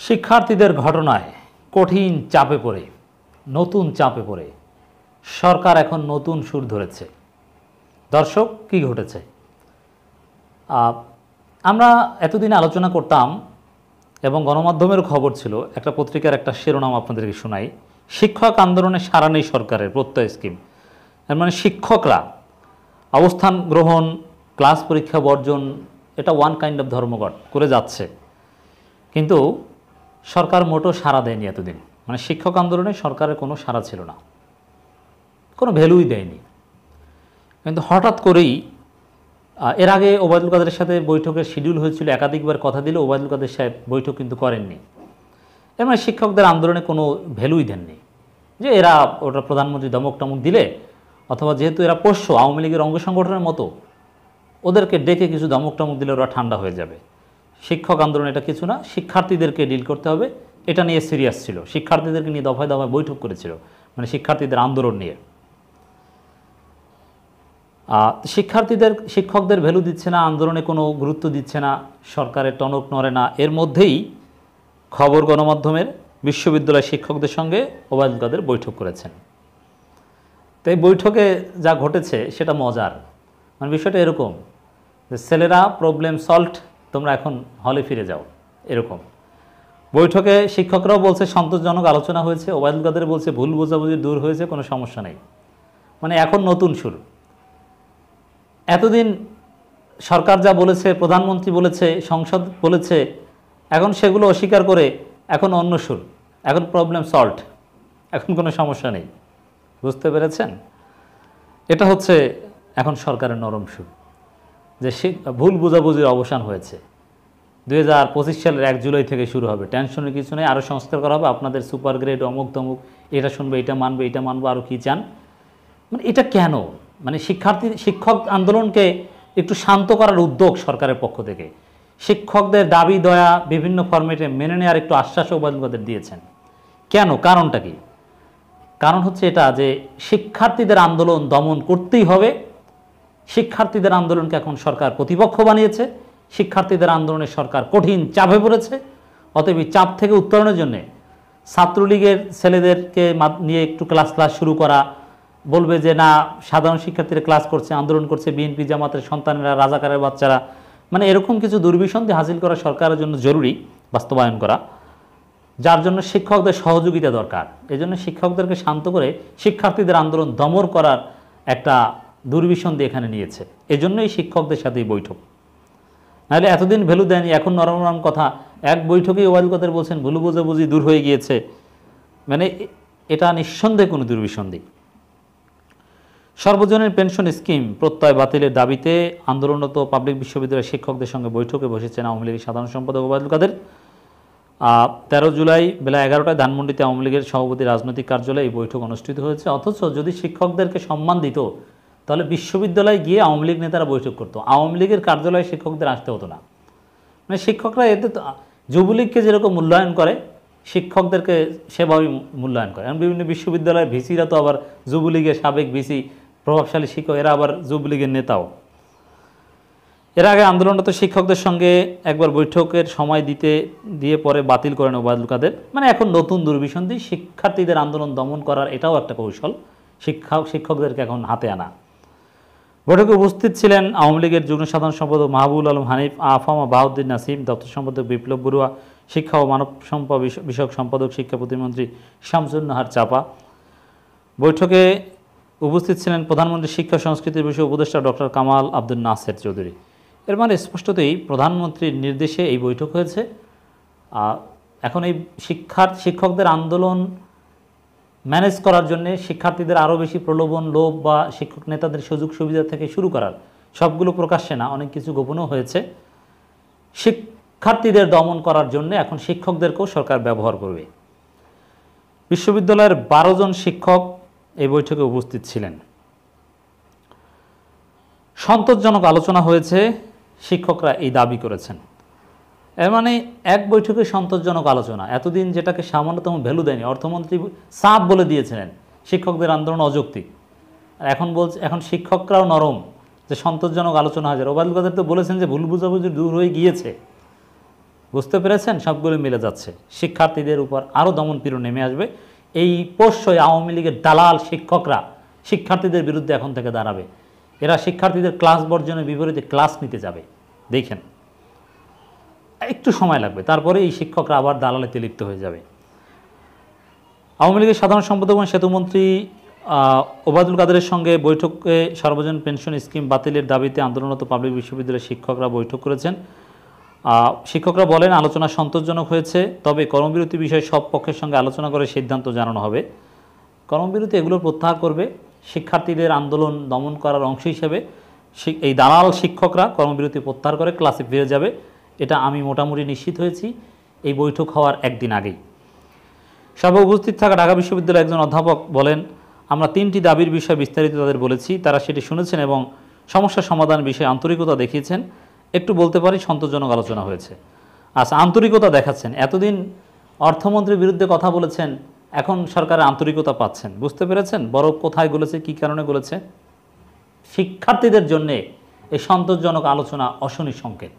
শিক্ষার্থীদের ঘটনায় কঠিন চাপে পড়ে নতুন চাপে পড়ে সরকার এখন নতুন সুর ধরেছে। দর্শক, কি ঘটেছে? আমরা এতদিন আলোচনা করতাম এবং গণমাধ্যমের খবর ছিল, একটা পত্রিকার একটা শিরোনাম আপনাদেরকে শোনাই, শিক্ষক আন্দোলনে সাড়া নেই সরকারের প্রত্যয় স্কিম। এর মানে শিক্ষকরা অবস্থান গ্রহণ, ক্লাস পরীক্ষা বর্জন, এটা ওয়ান কাইন্ড অফ ধর্মঘট করে যাচ্ছে, কিন্তু সরকার মোটো সাড়া দেয়নি এতদিন। মানে শিক্ষক আন্দোলনে সরকারের কোনো সাড়া ছিল না, কোনো ভ্যালুই দেয়নি। কিন্তু হঠাৎ করেই এর আগে ওবায়দুল কাদেরের সাথে বৈঠকের শিডিউল হয়েছিল, একাধিকবার কথা দিলে ওবায়দুল কাদের সাহেব বৈঠক কিন্তু করেননি। এর মানে শিক্ষকদের আন্দোলনে কোনো ভ্যালুই দেননি, যে এরা ওটা প্রধানমন্ত্রী দমক টমক দিলে, অথবা যেহেতু এরা পোষ্য আওয়ামী লীগের অঙ্গ সংগঠনের মতো, ওদেরকে ডেকে কিছু দমক টমক দিলে ওরা ঠান্ডা হয়ে যাবে। শিক্ষক আন্দোলন এটা কিছু না, শিক্ষার্থীদেরকে ডিল করতে হবে, এটা নিয়ে সিরিয়াস ছিল। শিক্ষার্থীদেরকে নিয়ে দফায় দফায় বৈঠক করেছিল, মানে শিক্ষার্থীদের আন্দোলন নিয়ে। শিক্ষকদের ভ্যালু দিচ্ছে না, আন্দোলনে কোনো গুরুত্ব দিচ্ছে না, সরকারের টনক নড়ে না। এর মধ্যেই খবর গণমাধ্যমের বিশ্ববিদ্যালয় শিক্ষকদের সঙ্গে ওবায়দুল কাদের বৈঠক করেছেন। তো এই বৈঠকে যা ঘটেছে সেটা মজার। মানে বিষয়টা এরকম যে ছেলেরা প্রবলেম সলভড, তোমরা এখন হলে ফিরে যাও, এরকম। বৈঠকে শিক্ষকরাও বলছে সন্তোষজনক আলোচনা হয়েছে, ওবায়দুল কাদের বলছে ভুল বোঝাবুঝি দূর হয়েছে, কোনো সমস্যা নেই। মানে এখন নতুন সুর। এতদিন সরকার যা বলেছে, প্রধানমন্ত্রী বলেছে, সংসদ বলেছে, এখন সেগুলো অস্বীকার করে এখন অন্য সুর, এখন প্রবলেম সলভড, এখন কোনো সমস্যা নেই। বুঝতে পেরেছেন? এটা হচ্ছে এখন সরকারের নরম সুর, যে ভুল বোঝাবুঝির অবসান হয়েছে। 2025 সালের 1 জুলাই থেকে শুরু হবে, টেনশনের কিছু নেই। আরও সংস্কার করা হবে, আপনাদের সুপার গ্রেড অমুক তমুক, এটা শুনবে, এটা মানবে, এটা মানবো, আরও কী চান। মানে এটা কেন? মানে শিক্ষক আন্দোলনকে একটু শান্ত করার উদ্যোগ সরকারের পক্ষ থেকে, শিক্ষকদের দাবি দয়া বিভিন্ন ফরম্যাটে মেনে নেওয়ার একটু আশ্বাসও ওবায়দুল কাদের দিয়েছেন। কেন? কারণটা কি? কারণ হচ্ছে এটা যে শিক্ষার্থীদের আন্দোলন দমন করতেই হবে। শিক্ষার্থীদের আন্দোলনকে এখন সরকার প্রতিপক্ষ বানিয়েছে, শিক্ষার্থীদের আন্দোলনে সরকার কঠিন চাপে পড়েছে। অতএব চাপ থেকে উত্তরণের জন্যে ছাত্রলীগের ছেলেদেরকে নিয়ে একটু ক্লাস শুরু করা, বলবে যে না, সাধারণ শিক্ষার্থীরা ক্লাস করছে, আন্দোলন করছে, বিএনপি জামাতের সন্তানেরা, রাজাকারের বাচ্চারা, মানে এরকম কিছু দুর্বিসন্ধি হাসিল করা সরকারের জন্য জরুরি বাস্তবায়ন করা, যার জন্য শিক্ষকদের সহযোগিতা দরকার। এই জন্য শিক্ষকদেরকে শান্ত করে শিক্ষার্থীদের আন্দোলন দমন করার একটা দুর্বিসন্ধি এখানে নিয়েছে। এজন্যই শিক্ষকদের সাথে এই বৈঠক। নাহলে এতদিন ভ্যালু দেয়নি, এখন নরম নরম কথা। এক বৈঠকেই ওবায়দুল কাদের বলছেন ভুল বোঝাবুঝি দূর হয়ে গিয়েছে। মানে এটা নিঃসন্দেহে কোনো দুর্বিসন্ধি। সর্বজনীন পেনশন স্কিম প্রত্যয় বাতিলের দাবিতে আন্দোলনরত পাবলিক বিশ্ববিদ্যালয়ের শিক্ষকদের সঙ্গে বৈঠকে বসেছেন আওয়ামী লীগের সাধারণ সম্পাদক ওবায়দুল কাদের। 13 জুলাই বেলা 11টায় ধানমন্ডিতে আওয়ামী লীগের সভাপতি রাজনৈতিক কার্যালয়ে এই বৈঠক অনুষ্ঠিত হয়েছে। অথচ যদি শিক্ষকদেরকে সম্মান দিত, তাহলে বিশ্ববিদ্যালয়ে গিয়ে আওয়ামী লীগ নেতারা বৈঠক করতো, আওয়ামী লীগের কার্যালয়ে শিক্ষকদের আসতে হতো না। মানে শিক্ষকরা এতে যুবলীগকে যেরকম মূল্যায়ন করে, শিক্ষকদেরকে সেভাবেই মূল্যায়ন করে। এবং বিভিন্ন বিশ্ববিদ্যালয়ের ভিসিরা তো আবার যুবলীগের সাবেক ভিসি, প্রভাবশালী শিক্ষক, এরা আবার যুবলীগের নেতাও। এর আগে আন্দোলনরত শিক্ষকদের সঙ্গে একবার বৈঠকের সময় দিয়ে পরে বাতিল করেন ওবায়দুল কাদের। মানে এখন নতুন দুর্বিসন্ধি, শিক্ষার্থীদের আন্দোলন দমন করার এটাও একটা কৌশল, শিক্ষকদেরকে এখন হাতে আনা। বৈঠকে উপস্থিত ছিলেন আওয়ামী লীগের যুগ্ম সাধারণ সম্পাদক মাহবুবুল আলম হানিফ, আফামা বাহাউদ্দিন নাসিম, দপ্তর সম্পাদক বিপ্লব বড়ুয়া, শিক্ষা ও মানব সম্পদ বিষয়ক সম্পাদক শিক্ষা প্রতিমন্ত্রী শামসুন নাহার চাপা। বৈঠকে উপস্থিত ছিলেন প্রধানমন্ত্রী শিক্ষা সংস্কৃতির বিষয়ে উপদেষ্টা ডক্টর কামাল আব্দুল নাসের চৌধুরী। এর মানে স্পষ্টতই প্রধানমন্ত্রীর নির্দেশে এই বৈঠক হয়েছে। এখন এই শিক্ষকদের আন্দোলন ম্যানেজ করার জন্য শিক্ষার্থীদের আরও বেশি প্রলোভন, লোভ বা শিক্ষক নেতাদের সুযোগ সুবিধা থেকে শুরু করার, সবগুলো প্রকাশ্যে না, অনেক কিছু গোপনও হয়েছে, শিক্ষার্থীদের দমন করার জন্য এখন শিক্ষকদেরকেও সরকার ব্যবহার করবে। বিশ্ববিদ্যালয়ের 12 জন শিক্ষক এই বৈঠকে উপস্থিত ছিলেন। সন্তোষজনক আলোচনা হয়েছে, শিক্ষকরা এই দাবি করেছেন। এর মানে এক বৈঠকে সন্তোষজনক আলোচনা, এতদিন যেটাকে সামান্যতম ভ্যালু দেয়নি, অর্থমন্ত্রী সাফ বলে দিয়েছিলেন শিক্ষকদের আন্দোলন অযৌক্তিক। এখন শিক্ষকরাও নরম, যে সন্তোষজনক আলোচনা হয়েছে। ওবায়দুল কাদের তো বলেছেন যে ভুল বুঝাবুঝি দূর হয়ে গিয়েছে। বুঝতে পেরেছেন? সবগুলো মিলে যাচ্ছে। শিক্ষার্থীদের উপর আরও দমনপীড়ন নেমে আসবে। এই পোষ্যই আওয়ামী লীগের দালাল শিক্ষকরা শিক্ষার্থীদের বিরুদ্ধে এখন থেকে দাঁড়াবে। এরা শিক্ষার্থীদের ক্লাস বর্জনের বিপরীতে ক্লাস নিতে যাবে। দেখেন, একটু সময় লাগবে, তারপরে এই শিক্ষকরা আবার দালালিতে লিপ্ত হয়ে যাবে। আওয়ামী লীগের সাধারণ সম্পাদক এবং সেতুমন্ত্রী ওবায়দুল কাদেরের সঙ্গে বৈঠকে সার্বজনীন পেনশন স্কিম বাতিলের দাবিতে আন্দোলনরত পাবলিক বিশ্ববিদ্যালয়ের শিক্ষকরা বৈঠক করেছেন। শিক্ষকরা বলেন, আলোচনা সন্তোষজনক হয়েছে, তবে কর্মবিরতি বিষয়ে সব পক্ষের সঙ্গে আলোচনা করে সিদ্ধান্ত জানানো হবে। কর্মবিরতি এগুলো প্রত্যাহার করবে। শিক্ষার্থীদের আন্দোলন দমন করার অংশ হিসেবে এই দালাল শিক্ষকরা কর্মবিরতি প্রত্যাহার করে ক্লাসে ফিরে যাবে। এটা আমি মোটামুটি নিশ্চিত হয়েছি এই বৈঠক হওয়ার একদিন আগেই। সভা উপস্থিত থাকা ঢাকা বিশ্ববিদ্যালয়ের একজন অধ্যাপক বলেন, আমরা 3টি দাবির বিষয়ে বিস্তারিত তাদের বলেছি, তারা সেটি শুনেছেন এবং সমস্যা সমাধানের বিষয়ে আন্তরিকতা দেখিয়েছেন। একটু বলতে পারি সন্তোষজনক আলোচনা হয়েছে। আচ্ছা, আন্তরিকতা দেখাচ্ছেন। এতদিন অর্থমন্ত্রীর বিরুদ্ধে কথা বলেছেন, এখন সরকারের আন্তরিকতা পাচ্ছেন। বুঝতে পেরেছেন বরফ কোথায় গলেছে, কী কারণে গলেছে? শিক্ষার্থীদের জন্যে এই সন্তোষজনক আলোচনা অশনি সংকেত।